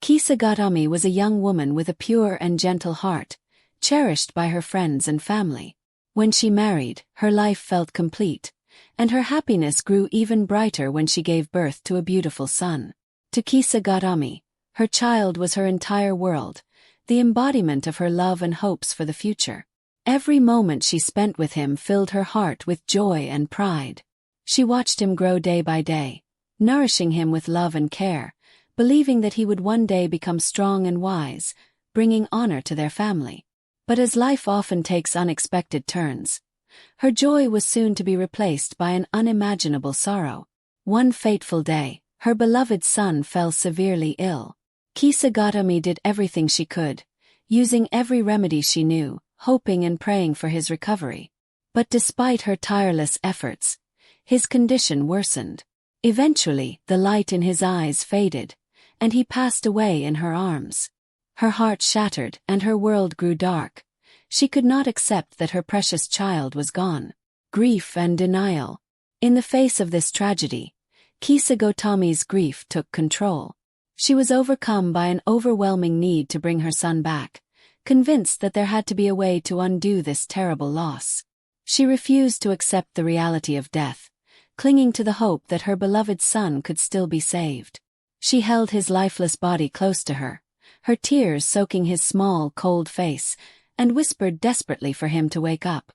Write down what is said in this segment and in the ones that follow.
Kisa Gotami was a young woman with a pure and gentle heart, cherished by her friends and family. When she married, her life felt complete, and her happiness grew even brighter when she gave birth to a beautiful son. To Kisa Gotami, her child was her entire world, the embodiment of her love and hopes for the future. Every moment she spent with him filled her heart with joy and pride. She watched him grow day by day, nourishing him with love and care, believing that he would one day become strong and wise, bringing honor to their family. But as life often takes unexpected turns, her joy was soon to be replaced by an unimaginable sorrow. One fateful day, her beloved son fell severely ill. Kisa Gotami did everything she could, using every remedy she knew, hoping and praying for his recovery. But despite her tireless efforts, his condition worsened. Eventually, the light in his eyes faded, and he passed away in her arms. Her heart shattered and her world grew dark. She could not accept that her precious child was gone. Grief and denial. In the face of this tragedy, Kisa Gotami's grief took control. She was overcome by an overwhelming need to bring her son back, convinced that there had to be a way to undo this terrible loss. She refused to accept the reality of death, clinging to the hope that her beloved son could still be saved. She held his lifeless body close to her, her tears soaking his small, cold face, and whispered desperately for him to wake up.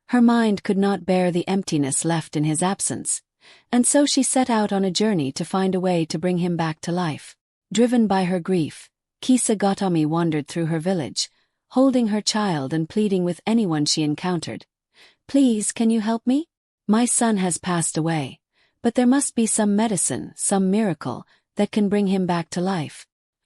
Her mind could not bear the emptiness left in his absence, and so she set out on a journey to find a way to bring him back to life. Driven by her grief, Kisa Gotami wandered through her village, holding her child and pleading with anyone she encountered. "Please, can you help me? My son has passed away, but there must be some medicine, some miracle, that can bring him back to life."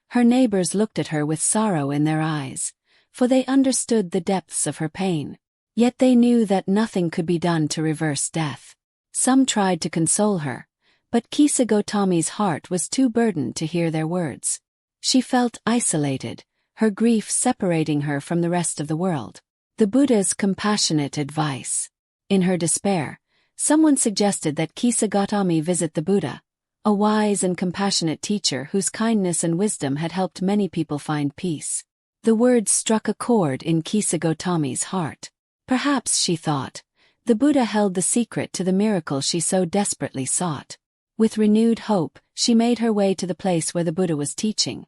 Her neighbors looked at her with sorrow in their eyes, for they understood the depths of her pain. Yet they knew that nothing could be done to reverse death. Some tried to console her, but Kisa Gotami's heart was too burdened to hear their words. She felt isolated, her grief separating her from the rest of the world. The Buddha's compassionate advice. In her despair, someone suggested that Kisa Gotami visit the Buddha, a wise and compassionate teacher whose kindness and wisdom had helped many people find peace. The words struck a chord in Kisa Gotami's heart. Perhaps, she thought, the Buddha held the secret to the miracle she so desperately sought. With renewed hope, she made her way to the place where the Buddha was teaching,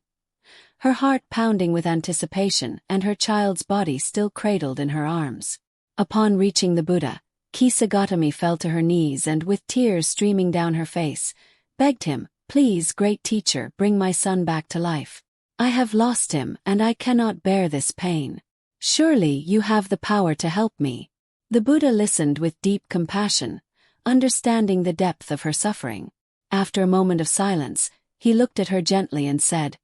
her heart pounding with anticipation and her child's body still cradled in her arms. Upon reaching the Buddha, Kisa Gotami fell to her knees and, with tears streaming down her face, begged him, "Please, great teacher, bring my son back to life. I have lost him and I cannot bear this pain. Surely you have the power to help me." The Buddha listened with deep compassion, understanding the depth of her suffering. After a moment of silence, he looked at her gently and said,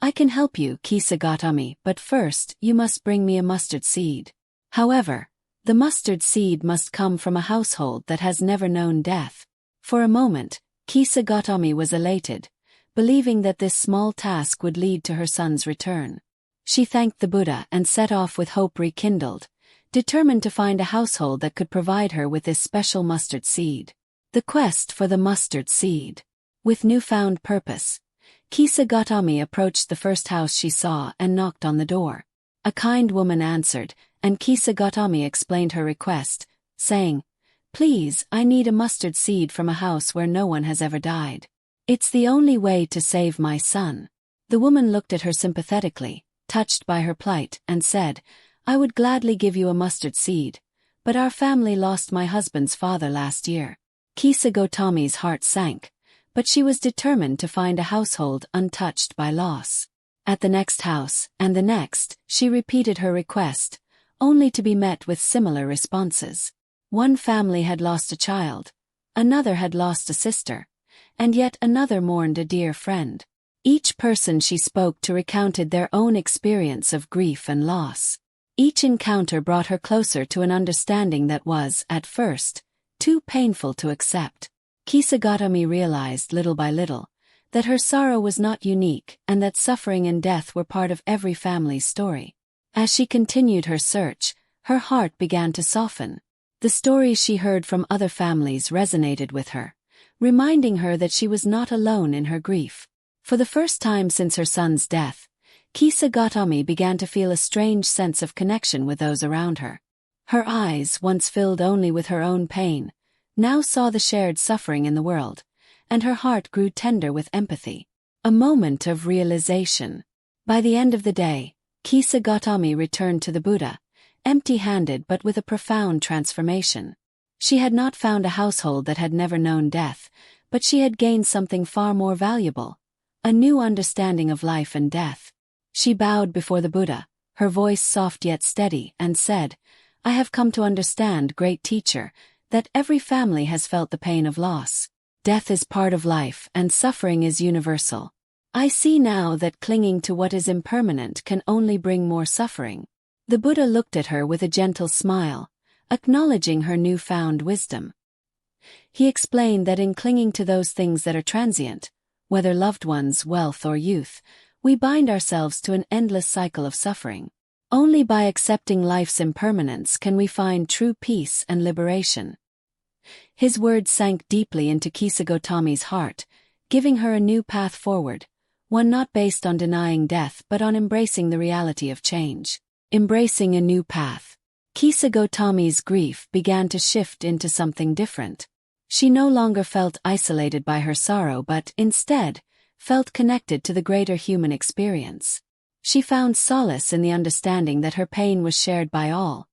"I can help you, Kisa Gotami, but first you must bring me a mustard seed. However, the mustard seed must come from a household that has never known death." For a moment, Kisa Gotami was elated, believing that this small task would lead to her son's return. She thanked the Buddha and set off with hope rekindled, determined to find a household that could provide her with this special mustard seed. The quest for the mustard seed. With newfound purpose, Kisa Gotami approached the first house she saw and knocked on the door. A kind woman answered, and Kisa Gotami explained her request, saying, "Please, I need a mustard seed from a house where no one has ever died. It's the only way to save my son." The woman looked at her sympathetically, touched by her plight, and said, "I would gladly give you a mustard seed, but our family lost my husband's father last year." Kisa Gotami's heart sank, but she was determined to find a household untouched by loss. At the next house, and the next, she repeated her request, only to be met with similar responses. One family had lost a child, another had lost a sister, and yet another mourned a dear friend. Each person she spoke to recounted their own experience of grief and loss. Each encounter brought her closer to an understanding that was, at first, too painful to accept. Kisa Gotami realized little by little that her sorrow was not unique and that suffering and death were part of every family's story. As she continued her search, her heart began to soften. The stories she heard from other families resonated with her, reminding her that she was not alone in her grief. For the first time since her son's death, Kisa Gotami began to feel a strange sense of connection with those around her. Her eyes, once filled only with her own pain, now saw the shared suffering in the world, and her heart grew tender with empathy. A moment of realization. By the end of the day, Kisa Gotami returned to the Buddha, empty-handed but with a profound transformation. She had not found a household that had never known death, but she had gained something far more valuable, a new understanding of life and death. She bowed before the Buddha, her voice soft yet steady, and said, "I have come to understand, great teacher, that every family has felt the pain of loss. Death is part of life and suffering is universal. I see now that clinging to what is impermanent can only bring more suffering." The Buddha looked at her with a gentle smile, acknowledging her newfound wisdom. He explained that in clinging to those things that are transient, whether loved ones, wealth, or youth, we bind ourselves to an endless cycle of suffering. Only by accepting life's impermanence can we find true peace and liberation. His words sank deeply into Kisa Gotami's heart, giving her a new path forward, one not based on denying death but on embracing the reality of change. Embracing a new path. Kisa Gotami's grief began to shift into something different. She no longer felt isolated by her sorrow but, instead, felt connected to the greater human experience. She found solace in the understanding that her pain was shared by all,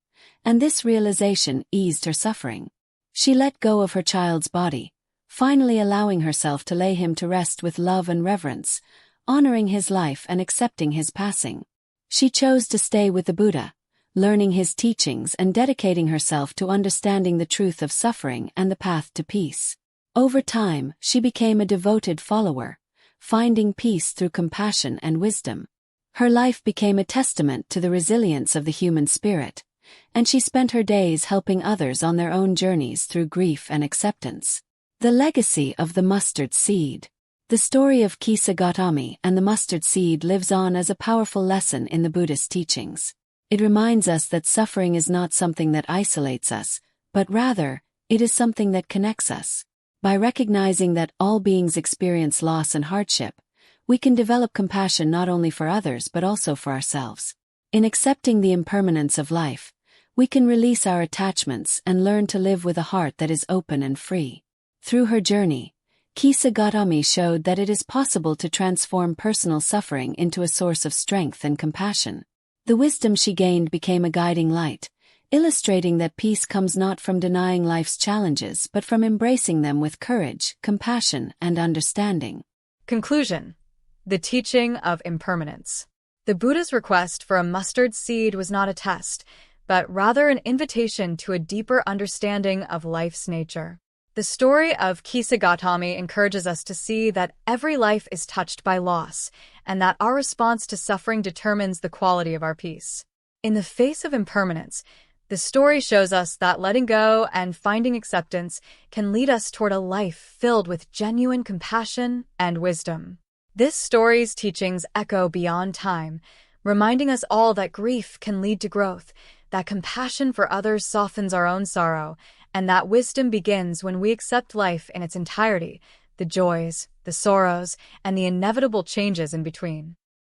and this realization eased her suffering. She let go of her child's body, finally allowing herself to lay him to rest with love and reverence, honoring his life and accepting his passing. She chose to stay with the Buddha, learning his teachings and dedicating herself to understanding the truth of suffering and the path to peace. Over time, she became a devoted follower, finding peace through compassion and wisdom. Her life became a testament to the resilience of the human spirit, and she spent her days helping others on their own journeys through grief and acceptance. The legacy of the mustard seed. The story of Kisa Gotami and the mustard seed lives on as a powerful lesson in the Buddhist teachings. It reminds us that suffering is not something that isolates us, but rather, it is something that connects us. By recognizing that all beings experience loss and hardship, we can develop compassion not only for others but also for ourselves. In accepting the impermanence of life, we can release our attachments and learn to live with a heart that is open and free. Through her journey, Kisa Gotami showed that it is possible to transform personal suffering into a source of strength and compassion. The wisdom she gained became a guiding light, illustrating that peace comes not from denying life's challenges but from embracing them with courage, compassion, and understanding. Conclusion. The teaching of impermanence. The Buddha's request for a mustard seed was not a test, but rather an invitation to a deeper understanding of life's nature. The story of Kisa Gotami encourages us to see that every life is touched by loss, and that our response to suffering determines the quality of our peace. In the face of impermanence, the story shows us that letting go and finding acceptance can lead us toward a life filled with genuine compassion and wisdom. This story's teachings echo beyond time, reminding us all that grief can lead to growth, that compassion for others softens our own sorrow, and that wisdom begins when we accept life in its entirety, the joys, the sorrows, and the inevitable changes in between.